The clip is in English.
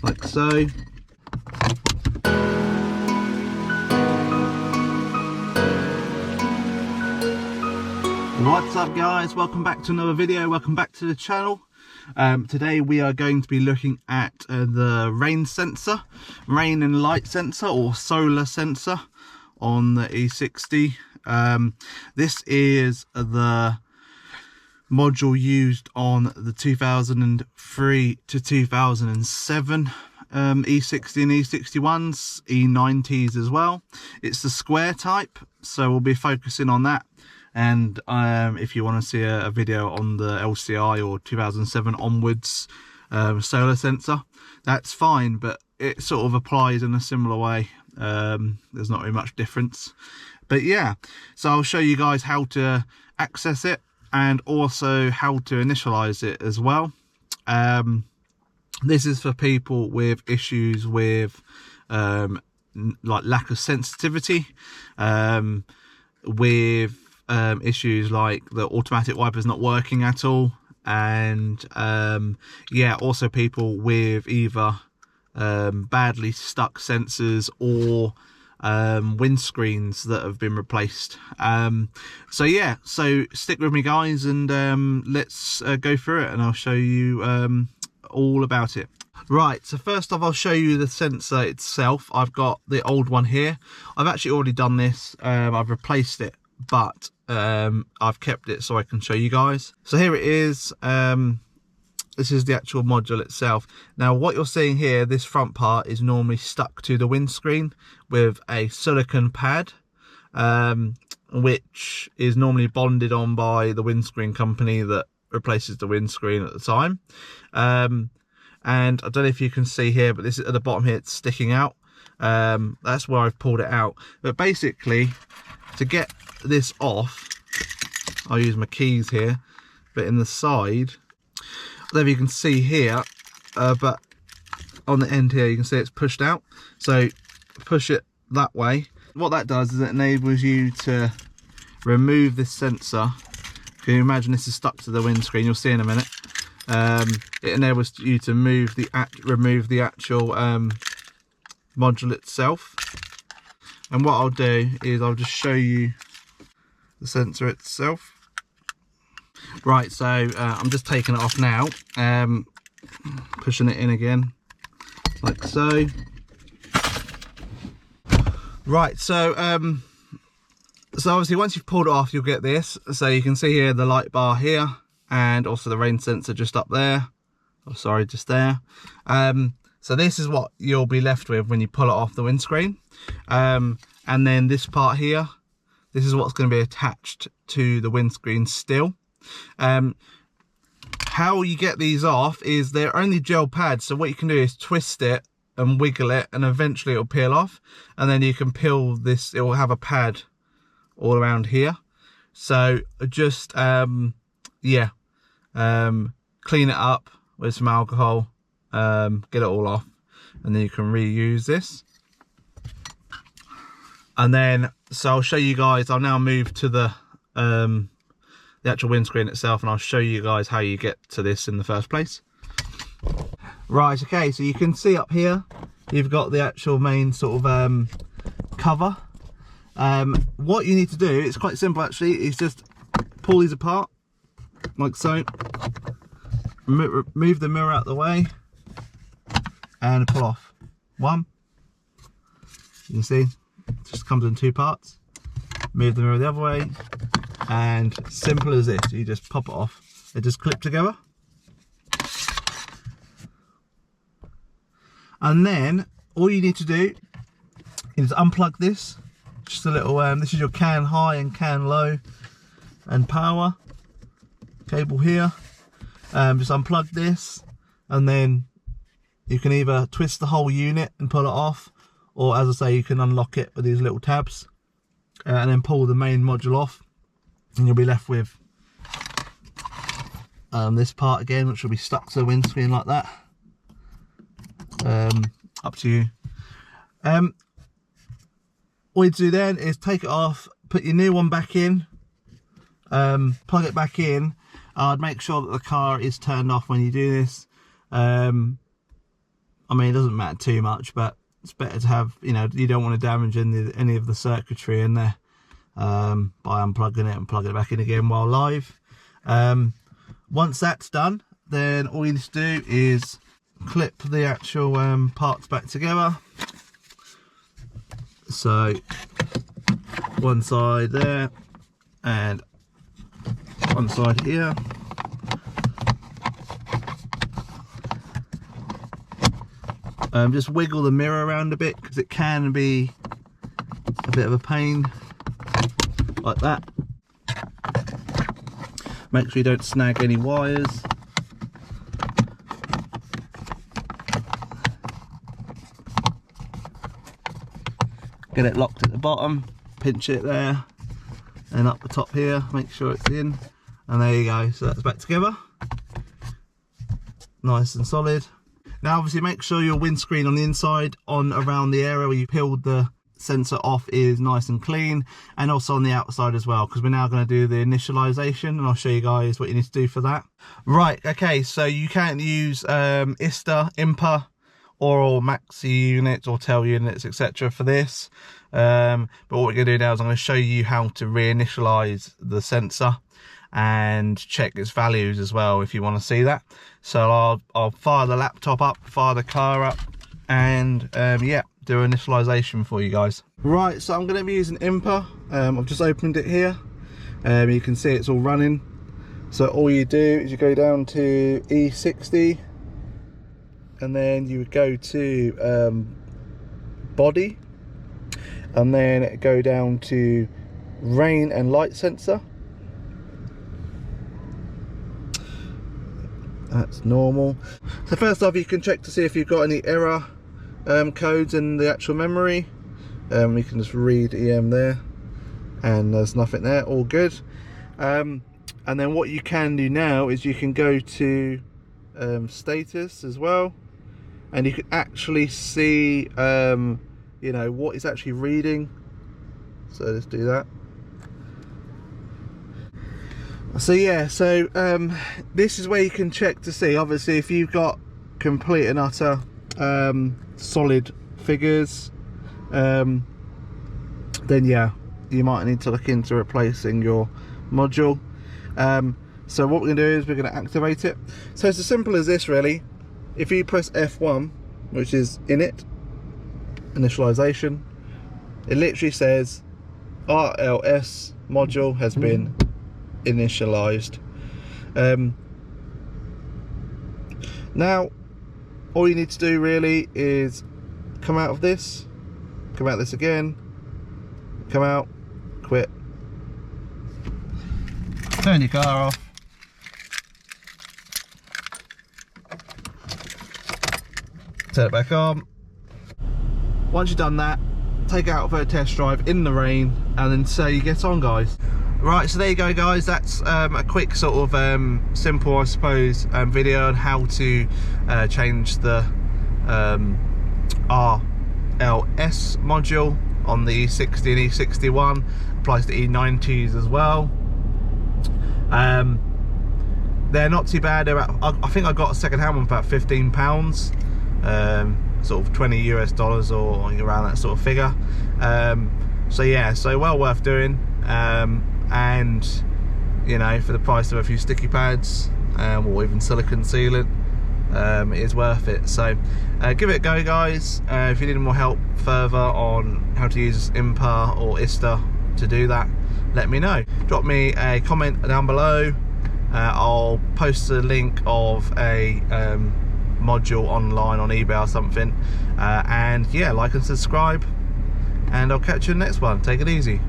like so. What's up guys, welcome back to another video, welcome back to the channel. Today we are going to be looking at the rain sensor, rain and light sensor or solar sensor on the E60. This is the module used on the 2003 to 2007 E60 and E61s, E90s as well. It's the square type, so we'll be focusing on that. And if you want to see a video on the LCI or 2007 onwards solar sensor, that's fine, but it sort of applies in a similar way. There's not really much difference, but yeah, so I'll show you guys how to access it and also how to initialize it as well. This is for people with issues with like lack of sensitivity, with issues like the automatic wipers not working at all, and yeah, also people with either badly stuck sensors or windscreens that have been replaced. So yeah, so stick with me guys, and let's go through it and I'll show you all about it. Right, so first off I'll show you the sensor itself. I've got the old one here. I've actually already done this. I've replaced it, but I've kept it so I can show you guys. So here it is. This is the actual module itself. Now what you're seeing here, this front part is normally stuck to the windscreen with a silicone pad, which is normally bonded on by the windscreen company that replaces the windscreen at the time. And I don't know if you can see here, but this is at the bottom here, it's sticking out. That's where I've pulled it out. But basically, to get this off, I'll use my keys here, but in the side, I don't know if you can see here, but on the end here you can see it's pushed out. So push it that way. What that does is it enables you to remove this sensor. Can you imagine this is stuck to the windscreen? You'll see in a minute. It enables you to remove the actual module itself. And what I'll do is I'll just show you the sensor itself. Right, so I'm just taking it off now, pushing it in again, like so. Right, so obviously once you've pulled it off, you'll get this. So you can see here the light bar here, and also the rain sensor just up there. Oh, sorry, just there. So this is what you'll be left with when you pull it off the windscreen. And then this part here, this is what's going to be attached to the windscreen still. How you get these off is they're only gel pads, so what you can do is twist it and wiggle it, and eventually it'll peel off, and then you can peel this. It will have a pad all around here. So just yeah, clean it up with some alcohol, get it all off, and then you can reuse this. And then, so I'll show you guys, I'll now move to the actual windscreen itself, and I'll show you guys how you get to this in the first place. Right, okay, so you can see up here, you've got the actual main sort of cover. What you need to do, it's quite simple actually, is just pull these apart, like so. Move the mirror out of the way, and pull off one. You can see, it just comes in two parts. Move the mirror the other way, and simple as this, you just pop it off. They just clip together. And then all you need to do is unplug this. Just a little, this is your CAN high and CAN low and power cable here. Just unplug this, and then you can either twist the whole unit and pull it off, or as I say, you can unlock it with these little tabs, and then pull the main module off, and you'll be left with this part again, which will be stuck to the windscreen like that. Up to you. All you do then is take it off, put your new one back in, plug it back in. I'd make sure that the car is turned off when you do this. I mean, it doesn't matter too much, but it's better to have, you know, you don't want to damage any of the circuitry in there by unplugging it and plugging it back in again while live. Once that's done, then all you need to do is clip the actual parts back together. So one side there and one side here. Just wiggle the mirror around a bit because it can be a bit of a pain, like that. Make sure you don't snag any wires. Get it locked at the bottom, pinch it there, and up the top here, make sure it's in, and there you go. So that's back together, nice and solid. Now obviously make sure your windscreen on the inside, on around the area where you peeled the sensor off, is nice and clean, and also on the outside as well, because we're now going to do the initialization, and I'll show you guys what you need to do for that. Right, okay, so you can't use ISTA, IMPA, or maxi units or tail units, etc. for this, but what we're going to do now is I'm going to show you how to reinitialize the sensor and check its values as well if you want to see that. So I'll fire the laptop up, fire the car up, and yeah, do initialization for you guys. Right, so I'm going to be using IMPA. I've just opened it here. You can see it's all running. So all you do is you go down to E60, and then you would go to body, and then go down to rain and light sensor. That's normal. So first off, you can check to see if you've got any error codes in the actual memory. You can just read EM there, and there's nothing there, all good. And then what you can do now is you can go to status as well, and you can actually see you know, what it's actually reading. So let's do that. So yeah, so this is where you can check to see, obviously, if you've got complete and utter solid figures, then yeah, you might need to look into replacing your module. So what we're going to do is we're going to activate it. So it's as simple as this, really. If you press F1, which is init, initialization, it literally says RLS module has been initialized. Now all you need to do really is come out of this, come out of this again, come out, quit, turn your car off, turn it back on. Once you've done that, take it out for a test drive in the rain, and then see how you get on, guys. Right, so there you go, guys. That's a quick sort of simple, I suppose, video on how to change the RLS module on the E60 and E61. Applies to E90s as well. They're not too bad. They're I think I got a second-hand one for about £15, sort of $20 US or around that sort of figure. So yeah, so well worth doing. And you know, for the price of a few sticky pads or even silicone sealant, it is worth it. So give it a go, guys. If you need more help further on how to use IMPA or ISTA to do that, let me know. Drop me a comment down below. I'll post a link of a module online on eBay or something, and yeah, like and subscribe, and I'll catch you in the next one. Take it easy.